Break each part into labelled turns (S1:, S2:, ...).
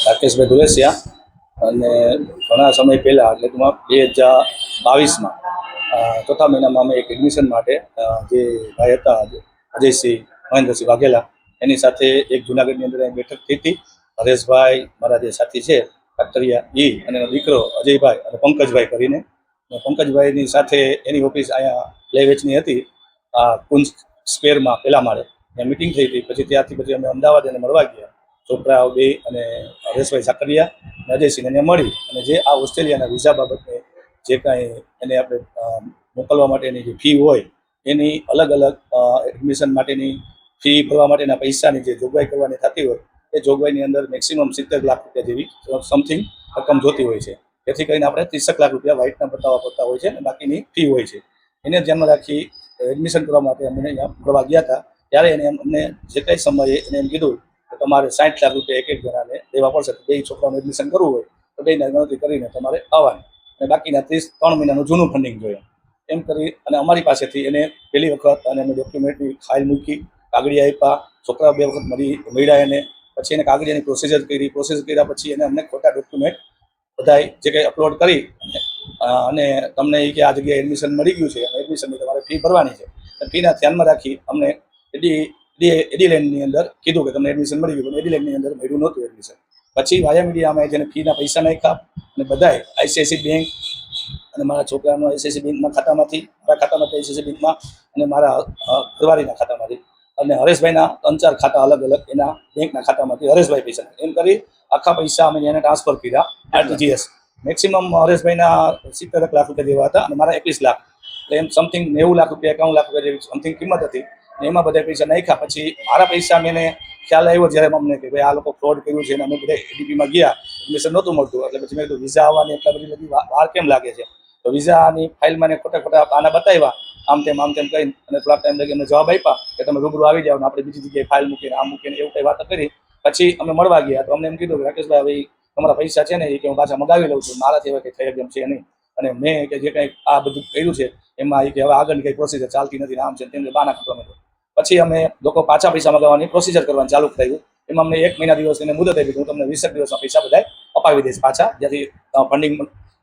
S1: રાકેશભાઈ ધુલેસિયા અને ઘણા સમય પહેલાં એટલે કે 2022માં ચોથા મહિનામાં અમે એક એડમિશન માટે જે ભાઈ હતા અજયસિંહ મહેન્દ્રસિંહ વાઘેલા એની સાથે એક જુનાગઢની અંદર બેઠક થઈ હતી. હરેશભાઈ મારા જે સાથી છે કાકરિયા અને એનો દીકરો અજયભાઈ અને પંકજભાઈ કરીને, પંકજભાઈની સાથે એની ઓફિસ અહીંયા પ્લે વેચની હતી કુંજ સ્ક્વેરમાં પહેલા માળે ત્યાં મિટિંગ થઈ હતી. પછી ત્યાંથી પછી અમે અમદાવાદ એને મળવા ગયા. છોકરાઓ બે અને હરેશભાઈ સાકરિયા અને અજયસિંહ એને મળી અને જે આ ઓસ્ટ્રેલિયાના વિઝા બાબતને જે કાંઈ એને આપણે મોકલવા માટેની જે ફી હોય એની અલગ અલગ એડમિશન માટેની ફી ભરવા માટેના પૈસાની જે જોગવાઈ કરવાની થતી હોય એ જોગવાઈની અંદર મેક્સિમમ 70 લાખ રૂપિયા જેવી સમથિંગ રકમ જોતી હોય છે. જેથી કરીને આપણે 30 લાખ રૂપિયા વ્હાઇટના બતાવવા પડતા હોય છે અને બાકીની ફી હોય છે. એને ધ્યાનમાં રાખી એડમિશન કરવા માટે અમને અહીંયા કરવા ગયા હતા. ત્યારે એને અમને જે કંઈ સમયે એને એમ કીધું કે તમારે 60 લાખ રૂપિયા એક જણાને દેવા પડશે. બે છોકરાઓને એડમિશન કરવું હોય તો બેને ગણતરી કરીને તમારે આવવાનું અને બાકીના 3 મહિનાનું જૂનું ફંડિંગ જોઈએ એમ કરી અને અમારી પાસેથી એને પહેલી વખત અને અમે ડોક્યુમેન્ટની ફાઇલ મૂકી, કાગળિયા આપ્યા. છોકરાઓ 2 વખત મળ્યા એને. પછી એને કાગળિયાની પ્રોસીજર કર્યા પછી એને અમને ખોટા ડોક્યુમેન્ટ બધાય જે કંઈ અપલોડ કરી અને તમને એ કે આ જગ્યાએ એડમિશન મળી ગયું છે અને એડમિશનની તમારે ફી ભરવાની છે. ફીના ધ્યાનમાં રાખી અમને એડીલેન્ડની અંદર કીધું કે તમને એડમિશન મળી ગયું, પણ એડીલેન્ડની અંદર મળ્યું નહોતું એડમિશન. પછી વાયા મીડિયામાં જેને ફીના પૈસા નાખ્યા અને બધાય આઈસીઆઈસી બેંક અને મારા છોકરાનો આઈસીઆઈસી બેંકના ખાતામાંથી, મારા ખાતામાંથી આઈસીઆઈસી બેંકમાં અને મારા ઘરવાળીના ખાતામાંથી અને હરેશભાઈના 3-4 ખાતા અલગ અલગ એના બેંકના ખાતામાંથી હરેશભાઈ પૈસા એમ કરી આખા પૈસા અમે એને ટ્રાન્સફર કર્યા આરટીજીએસ. મેક્સિમમ હરેશભાઈના 70 લાખ રૂપિયા જેવા હતા અને મારા 21 લાખ એટલે એમ સમથિંગ 90 લાખ રૂપિયા 51 લાખ રૂપિયા જેવી સમથિંગ કિંમત હતી. એમાં બધા પૈસા નાખ્યા. પછી મારા પૈસા મેં ખ્યાલ આવ્યો જ્યારે અમને કે ભાઈ આ લોકો ફ્રોડ કર્યું છે અને અમે બધા એડીપીમાં ગયા, એડમિશન નહોતું મળતું. એટલે પછી મેં કીધું વિઝા આવવાની એટલા બધી વાર કેમ લાગે છે? તો વિઝાની ફાઇલમાં ને ખોટા આના બતાવ્યા આમ તેમ કહીને અને થોડાક ટાઈમ લગી અમને જવાબ આપ્યા કે તમે રૂબરૂ આવી જાઓ ને આપણે બીજી જગ્યાએ ફાઇલ મૂકીને આમ મૂકીને એવું કંઈ વાતો કરી. પછી અમે મળવા ગયા તો અમને એમ કીધું કે રાકેશભાઈ હવે તમારા પૈસા છે ને એ કે હું પાછા મગાવી લઉં છું, મારાથી હવે કંઈ થઈ એમ છે નહીં અને મેં કે જે કંઈ આ બધું કર્યું છે એમાં એ કે હવે આગળની કંઈ પ્રોસિજર ચાલતી નથી આમ છે તેમ બાના ખતમ. પછી અમે લોકો પાછા પૈસા મગાવવાની પ્રોસિજર કરવાનું ચાલુ કરાવ્યું. એમાં અમને 1 મહિના દિવસ એને મુદત આપી. હું તમને 20 દિવસમાં પૈસા બધા અપાવી દઈશ પાછા, જ્યાંથી ફંડિંગ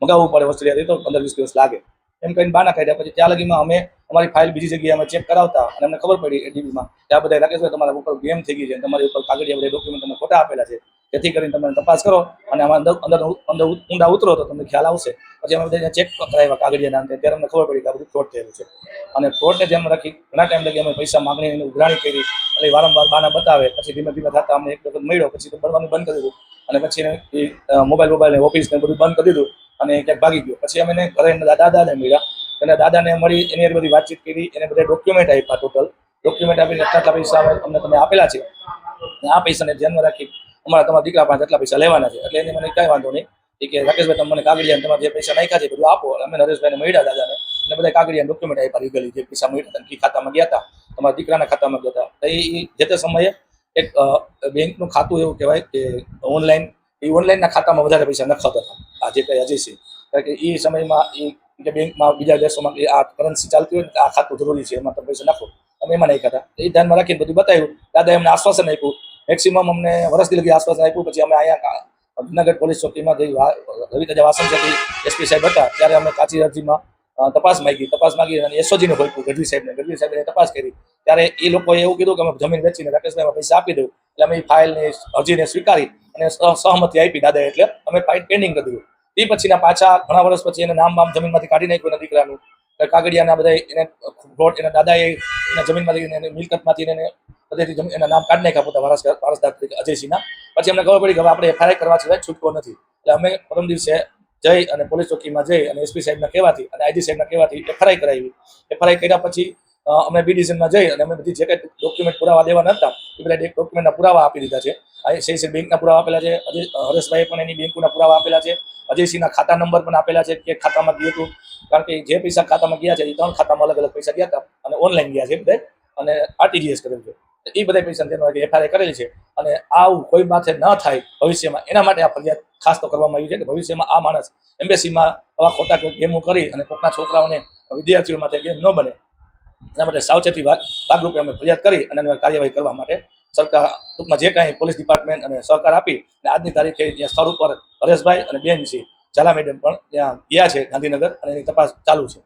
S1: મગાવવું પડે ઓસ્ટ્રેલિયાથી તો 15-20 દિવસ લાગે એમ કહીને બાના કાઢ્યા. પછી ત્યાં લગીમાં અમે અમારી ફાઇલ બીજી જગ્યાએ અમે ચેક કરાવતા અને અમને ખબર પડી એડીબીમાં ત્યાં બધા રાકેશભાઈ તમારા ઉપર ગેમ થઈ ગઈ છે, તમારી ઉપર કાગળિયા બધા ડોક્યુમેન્ટ તમે ખોટા આપેલા છે, જેથી કરીને તમે તપાસ કરો અને આમાં અંદર ઊંડા ઉતરો તો તમને ખ્યાલ આવશે. પછી અમે બધા ચેક કરાવ્યા કાગળિયાના અંતે, ત્યારે અમને ખબર પડી કે આ બધું ફ્રોડ થયેલું છે. અને ફ્રોડને ધ્યાનમાં રાખી ઘણા ટાઈમ લગી અમે પૈસા માગણીની ઉઘરાણી કરી એટલે વારંવાર બાના બતાવે. પછી ધીમે ધીમે થતા અમને એક વખત મળ્યો પછી તો ભરવાનું બંધ કરી દીધું અને પછી એને મોબાઈલ ઓફિસને બધું બંધ કરી દીધું અને ક્યાંક ભાગી ગયો. પછી અમે ઘરે દાદાને મળ્યા અને દાદાને મળી એની બધી વાતચીત કરી, એને બધા ડોક્યુમેન્ટ આપ્યા. ટોટલ ડોક્યુમેન્ટ આપીને આટલા પૈસા અમને તમે આપેલા છે અને આ પૈસાને ધ્યાનમાં રાખી તમારા દીકરા પાસે આટલા પૈસા લેવાના છે. એટલે એને મને કાંઈ વાંધો નહીં કે રાકેશભાઈ તમે મને કાગળિયા તમારે જે પૈસા નાખ્યા છે બધું આપો. અમે નરેશભાઈને મળ્યા દાદાને અને બધા કાગળિયા ડોક્યુમેન્ટ આપ્યા લીગલી જે પૈસા મળ્યા હતા ખાતામાં ગયા હતા, તમારા દીકરાના ખાતામાં ગયા હતા. તો એ જે તે સમયે એક બેંકનું ખાતું એવું કહેવાય કે ઓનલાઈનના ખાતામાં વધારે પૈસા નખાતા હતા આ જે કંઈ અજયસિંહ. કારણ કે એ સમયમાં કે બેંકમાં બીજા દેશોમાં આ કરન્સી ચાલતી હોય ને આ ખાતું જરૂરી છે એમાં તમે પૈસા નાખો, અમે એમાં નાખ્યા હતા. એ ધ્યાનમાં રાખીને બધું બતાવ્યું. દાદાએ અમને આશ્વાસન આપ્યું, મેક્સિમમ અમને વર્ષથી લગી આશ્વાસન આપ્યું. પછી અમે અહીંયા જુનાગઢ પોલીસ ચોકીમાં જઈ રવિ વાસણ છે એસપી સાહેબ હતા ત્યારે અમે કાચી અરજીમાં તપાસ માંગી અને એસઓજીને ભોપ્યું ગઢવી સાહેબને તપાસ કરી. ત્યારે એ લોકોએ એવું કીધું કે અમે જમીન વેચીને રાકેશભાઈમાં પૈસા આપી દઉં. એટલે અમે એ ફાઇલને અરજીને સ્વીકારી અને સહમતિ આપી દાદાએ, એટલે અમે ફાઇલ પેન્ડિંગ કરી દીધું. એ પછીના પાછા ઘણા વર્ષ પછી એને નામ જમીનમાંથી કાઢી નાખ્યું એના દીકરાનું, કાગળિયાના બધા એને ફ્રોડ એના દાદાએ એના જમીનમાંથી એને મિલકતમાંથી એને બધેથી એના નામ કાઢી નાખ્યા પોતા વારસદાર તરીકે અજયસિંહના. પછી અમને ખબર પડી કે હવે આપણે એફઆઈઆર કરવા સિવાય છૂટકો નથી. એટલે અમે પરમ દિવસે જઈ અને પોલીસ ચોકીમાં જઈ અને એસપી સાહેબના કહેવાથી અને આઈજી સાહેબના કહેવાથી એફઆઈઆર કરાવી. એફઆઈઆર કર્યા પછી અમે બી ડિવિઝનમાં જઈ અને અમે બધી જે કંઈ ડોક્યુમેન્ટ પુરાવા દેવાના હતા એ બધા ડોક્યુમેન્ટના પુરાવા આપી દીધા છે. આઈસીઆઈસી બેંકના પુરાવા આપેલા છે, હરેશભાઈએ પણ એની બેંકના પુરાવા આપેલા છે, અજયસિંહના ખાતા નંબર પણ આપેલા છે કે ખાતામાં ગયું હતું. કારણ કે જે પૈસા ખાતામાં ગયા છે એ 3 ખાતામાં અલગ અલગ પૈસા ગયા હતા અને ઓનલાઈન ગયા છે બધા અને આરટીજીએસ કરેલું છે. એ બધા પૈસા તેનો એફઆઈઆર કરેલી છે અને આવું કોઈ માથે ન થાય ભવિષ્યમાં એના માટે આ ફરિયાદ ખાસ તો કરવામાં આવી છે કે ભવિષ્યમાં આ માણસ એમ્બેસીમાં આવા ખોટા ગેમો કરી અને પોતાના છોકરાઓને વિદ્યાર્થીઓ માટે ગેમ ન બને એના માટે સાવચેતી ભાગરૂપે અમે ફરિયાદ કરી અને કાર્યવાહી કરવા માટે સરકાર ટૂંકમાં જે કાંઈ પોલીસ ડિપાર્ટમેન્ટ અને સહકાર આપી અને આજની તારીખે ત્યાં સ્થળ ઉપર હરેશભાઈ અને બેન છે ઝાલા મેડમ પણ ત્યાં ગયા છે ગાંધીનગર અને એની તપાસ ચાલુ છે.